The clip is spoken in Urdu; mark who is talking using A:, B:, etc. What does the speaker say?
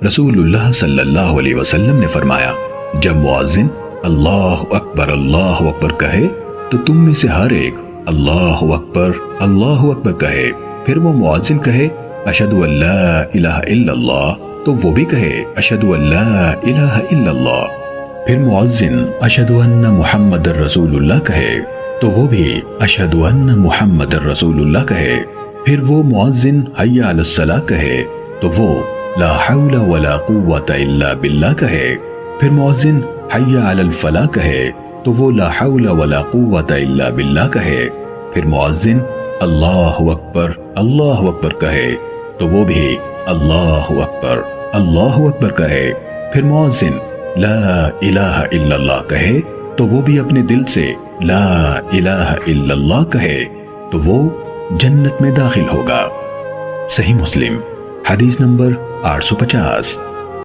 A: رسول اللہ صلی اللہ علیہ وسلم نے فرمایا جب مؤذن اللہ اکبر کہے تو تم میں سے ہر ایک اللہ اکبر کہے، پھر وہ مؤذن کہے اشہد ان لا الہ الا اللہ تو وہ بھی کہے اشہد ان لا الہ الا اللہ، پھر مؤذن اشہد ان محمد رسول اللہ کہے تو وہ بھی اشہد ان محمد رسول اللہ کہے، پھر وہ مؤذن حی علی الصلاۃ کہے تو وہ لا حول ولا قوۃ الا باللہ کہے، پھر مؤذن حی علی الفلاح کہے تو وہ لا حول ولا قوۃ الا باللہ کہے، پھر مؤذن اللہ اکبر کہے تو وہ بھی اللہ اکبر کہے، پھر مؤذن لا الہ الا اللہ کہے تو وہ بھی اپنے دل سے لا الہ الا اللہ کہے تو وہ جنت میں داخل ہوگا۔ صحیح مسلم حدیث نمبر 850۔